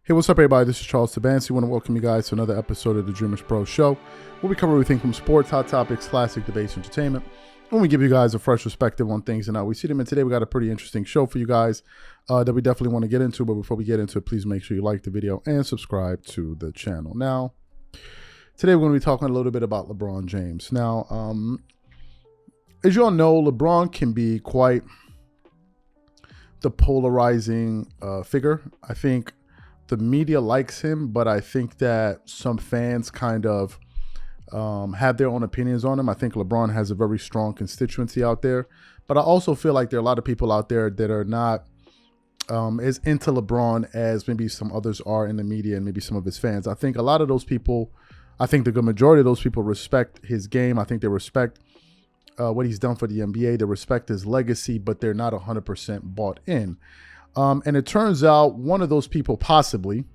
Hey, what's up, everybody? This is Charles Tabansi. I want to welcome you guys to another episode of the Dreamerspro Show, where we cover everything from sports, hot topics, classic debates, entertainment, and we give you guys a fresh perspective on things and how we see them. And today we got a pretty interesting show for you guys that we definitely want to get into. But before we get into it, please make sure you like the video and subscribe to the channel. Now, today we're going to be talking a little bit about LeBron James. Now, as you all know, LeBron can be quite the polarizing figure. I think the media likes him, but I think that some fans kind of have their own opinions on him. I think LeBron has a very strong constituency out there, but I also feel like there are a lot of people out there that are not as into LeBron as maybe some others are in the media and maybe some of his fans. I think a lot of those people, I think the good majority of those people respect his game. I think they respect what he's done for the NBA. They respect his legacy, but they're not 100% bought in. And it turns out one of those people possibly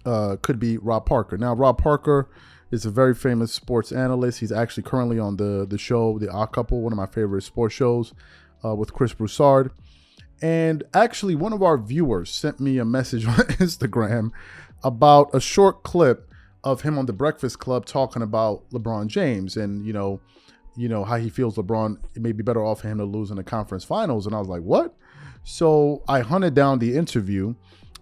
could be Rob Parker. Now, Rob Parker is a very famous sports analyst. He's actually currently on the show, The Odd Couple, one of my favorite sports shows with Chris Broussard. And actually, one of our viewers sent me a message on Instagram about a short clip of him on The Breakfast Club talking about LeBron James and, you know how he feels LeBron, it may be better off for him to lose in the conference finals. And I was like, what? So I hunted down the interview,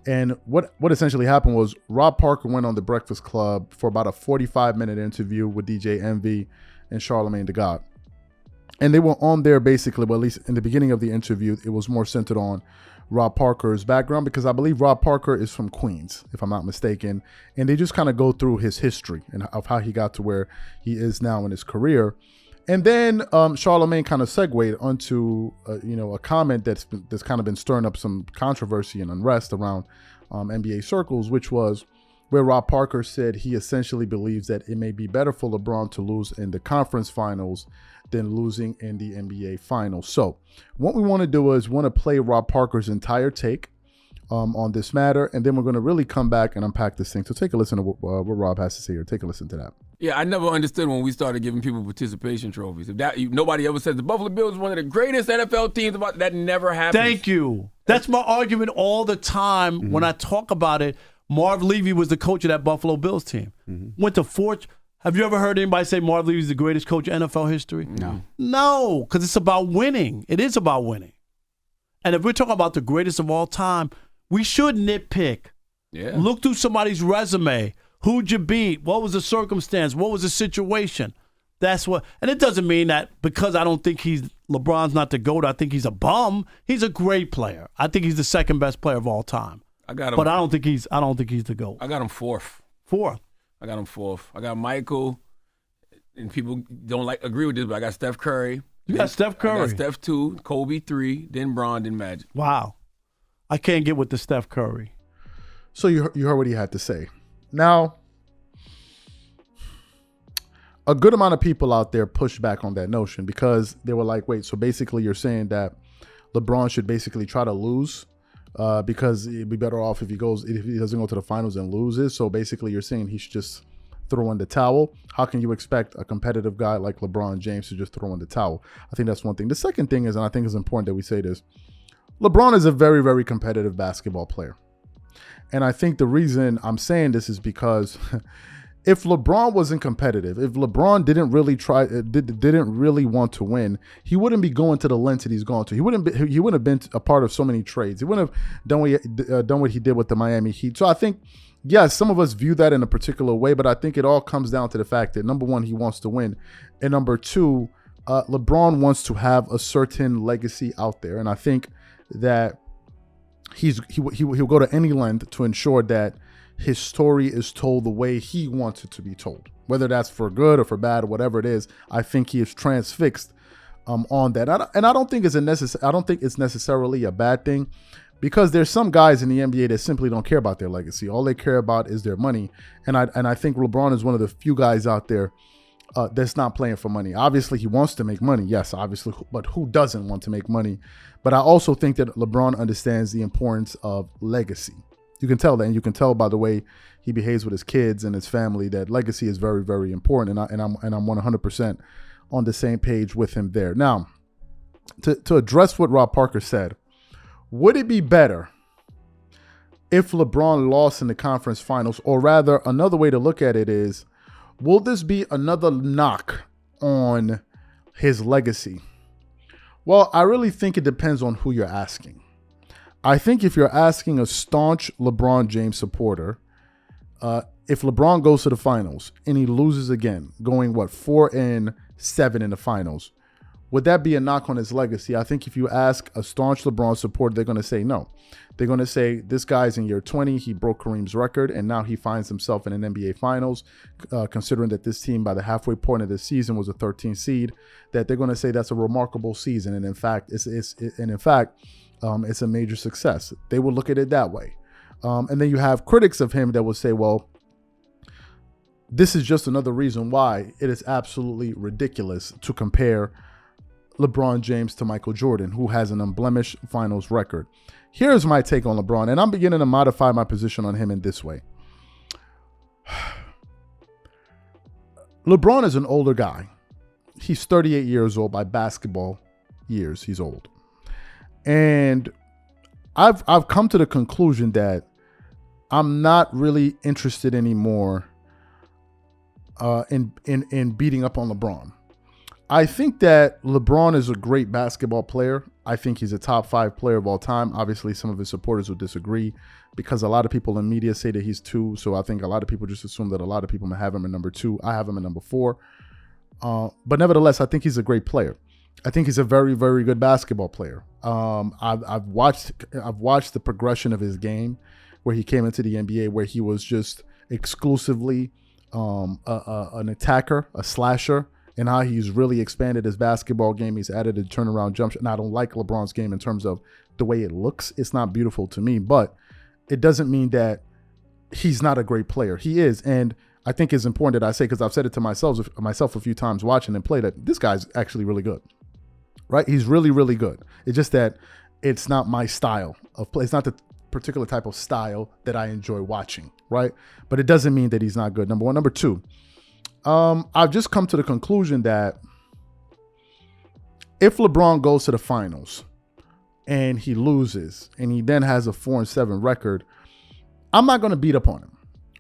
and what essentially happened was Rob Parker went on The Breakfast Club for about a 45-minute interview with DJ Envy and Charlamagne tha God. And they were on there basically, well, at least in the beginning of the interview, it was more centered on Rob Parker's background, because I believe Rob Parker is from Queens, if I'm not mistaken. And they just kind of go through his history and of how he got to where he is now in his career. And then Charlamagne kind of segued onto a comment that's kind of been stirring up some controversy and unrest around NBA circles, which was where Rob Parker said he essentially believes that it may be better for LeBron to lose in the conference finals than losing in the NBA finals. So what we want to do is want to play Rob Parker's entire take on this matter, and then we're going to really come back and unpack this thing. So take a listen to what Rob has to say here. Take a listen to that. Yeah, I never understood when we started giving people participation trophies. Nobody ever said the Buffalo Bills is one of the greatest NFL teams. That never happens. Thank you. That's my argument all the time when I talk about it. Marv Levy was the coach of that Buffalo Bills team. Went to Have you ever heard anybody say Marv Levy is the greatest coach in NFL history? No, because it's about winning. It is about winning. And if we're talking about the greatest of all time, we should nitpick. Yeah. Look through somebody's resume. Who'd you beat? What was the circumstance? What was the situation? That's what. And it doesn't mean that because I don't think LeBron's not the GOAT, I think he's a bum. He's a great player. I think he's the second best player of all time. I got him. But I don't think he's the GOAT. I got him fourth. I got him fourth. I got Michael, and people don't agree with this, but I got Steph Curry. You got Steph Curry. I got Steph 2, Kobe 3, then Bron, then Magic. Wow. I can't get with the Steph Curry. So you heard what he had to say. Now, a good amount of people out there pushed back on that notion because they were like, wait, so basically you're saying that LeBron should basically try to lose because it'd be better off if he doesn't go to the finals and loses. So basically you're saying he should just throw in the towel. How can you expect a competitive guy like LeBron James to just throw in the towel? I think that's one thing. The second thing is, and I think it's important that we say this, LeBron is a very, very competitive basketball player. And I think the reason I'm saying this is because if LeBron wasn't competitive, if LeBron didn't really want to win, he wouldn't be going to the lengths that he's gone to. He wouldn't have been a part of so many trades. He wouldn't have done what he did with the Miami Heat. So I think, yes, some of us view that in a particular way, but I think it all comes down to the fact that, number one, he wants to win. And number two, LeBron wants to have a certain legacy out there. And I think that he'll go to any length to ensure that his story is told the way he wants it to be told, whether that's for good or for bad or whatever it is. I think he is transfixed on that, and I don't think it's necessarily a bad thing, because there's some guys in the NBA that simply don't care about their legacy. All they care about is their money, and I think LeBron is one of the few guys out there that's not playing for money. Obviously, he wants to make money. Yes, obviously, but who doesn't want to make money? But I also think that LeBron understands the importance of legacy. You can tell that, and you can tell by the way he behaves with his kids and his family that legacy is very, very important. And I'm 100% on the same page with him there. Now, to address what Rob Parker said, would it be better if LeBron lost in the conference finals, or rather, another way to look at it is, will this be another knock on his legacy? Well, I really think it depends on who you're asking. I think if you're asking a staunch LeBron James supporter, if LeBron goes to the finals and he loses again, going 4-7 in the finals, would that be a knock on his legacy? I think if you ask a staunch LeBron supporter, they're going to say no. They're going to say this guy's in year 20. He broke Kareem's record, and now he finds himself in an NBA Finals, considering that this team by the halfway point of the season was a 13 seed, that they're going to say that's a remarkable season. And in fact, it's a major success. They will look at it that way. And then you have critics of him that will say, well, this is just another reason why it is absolutely ridiculous to compare LeBron James to Michael Jordan, who has an unblemished finals record. Here's my take on LeBron, and I'm beginning to modify my position on him in this way. LeBron is an older guy. He's 38 years old by basketball years. He's old. And I've come to the conclusion that I'm not really interested anymore in beating up on LeBron. I think that LeBron is a great basketball player. I think he's a top 5 player of all time. Obviously, some of his supporters would disagree because a lot of people in media say that he's 2. So I think a lot of people just assume that a lot of people have him at number 2. I have him at number 4. But nevertheless, I think he's a great player. I think he's a very, very good basketball player. I've watched the progression of his game, where he came into the NBA, where he was just exclusively an attacker, a slasher, and how he's really expanded his basketball game. He's added a turnaround jump shot. And I don't like LeBron's game in terms of the way it looks. It's not beautiful to me, but it doesn't mean that he's not a great player. He is, and I think it's important that I say, because I've said it to myself a few times watching him play, that this guy's actually really good. Right? He's really, really good. It's just that it's not my style of play. It's not the particular type of style that I enjoy watching, right? But it doesn't mean that he's not good. Number one. Number two, I've just come to the conclusion that if LeBron goes to the finals and he loses and he then has a 4-7 record, I'm not going to beat up on him,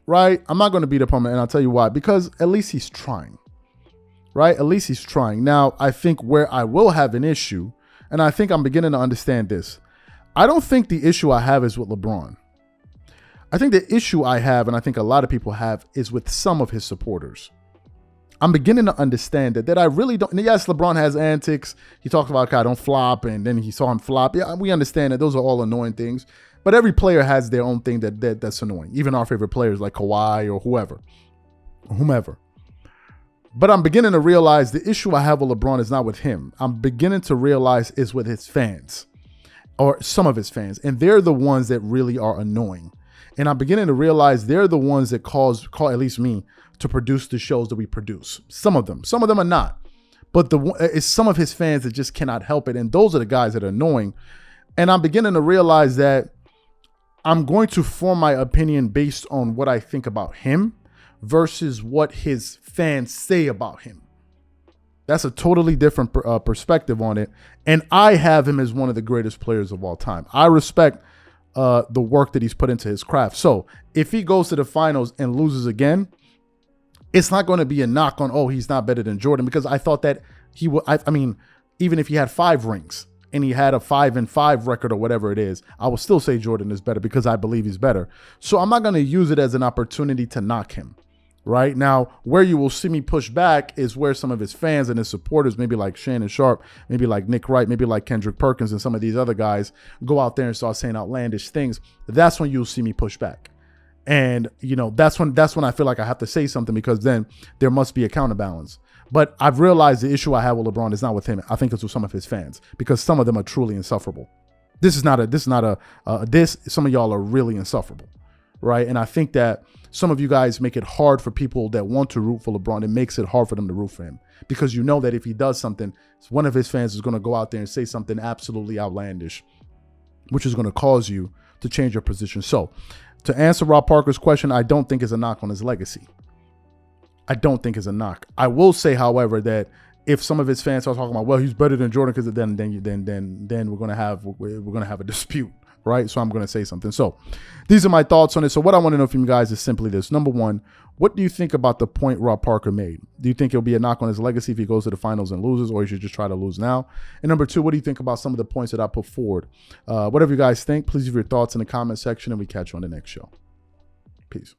right? I'm not going to beat up on him, and I'll tell you why. Because at least he's trying, right? At least he's trying. Now, I think where I will have an issue, and I think I'm beginning to understand this, I don't think the issue I have is with LeBron. I think the issue I have, and I think a lot of people have, is with some of his supporters. I'm beginning to understand that I really don't. And yes, LeBron has antics. He talked about, okay, don't flop, and then he saw him flop. Yeah, we understand that those are all annoying things. But every player has their own thing that's annoying. Even our favorite players like Kawhi or whomever. But I'm beginning to realize the issue I have with LeBron is not with him. I'm beginning to realize it's with his fans, or some of his fans. And they're the ones that really are annoying. And I'm beginning to realize they're the ones that call at least me to produce the shows that we produce. Some of them are not. But it's some of his fans that just cannot help it. And those are the guys that are annoying. And I'm beginning to realize that I'm going to form my opinion based on what I think about him versus what his fans say about him. That's a totally different perspective on it. And I have him as one of the greatest players of all time. I respect the work that he's put into his craft. So if he goes to the finals and loses again, it's not going to be a knock on, oh, he's not better than Jordan, because I thought that he would. I mean, even if he had 5 rings and he had a 5-5 record or whatever it is, I will still say Jordan is better because I believe he's better. So I'm not going to use it as an opportunity to knock him. Right now, where you will see me push back is where some of his fans and his supporters, maybe like Shannon Sharp, maybe like Nick Wright, maybe like Kendrick Perkins and some of these other guys, go out there and start saying outlandish things. That's when you'll see me push back. And, you know, that's when I feel like I have to say something, because then there must be a counterbalance. But I've realized the issue I have with LeBron is not with him. I think it's with some of his fans, because some of them are truly insufferable. Some of y'all are really insufferable. Right. And I think that some of you guys make it hard for people that want to root for LeBron. It makes it hard for them to root for him, because you know that if he does something, one of his fans is going to go out there and say something absolutely outlandish, which is going to cause you to change your position. So to answer Rob Parker's question, I don't think it's a knock on his legacy. I don't think it's a knock. I will say, however, that if some of his fans are talking about, well, he's better than Jordan, because then we're going to have a dispute. right? So I'm going to say something. So these are my thoughts on it. So what I want to know from you guys is simply this. Number one, what do you think about the point Rob Parker made? Do you think it'll be a knock on his legacy if he goes to the finals and loses, or he should just try to lose now? And number two, what do you think about some of the points that I put forward? Whatever you guys think, please leave your thoughts in the comment section, and we catch you on the next show. Peace.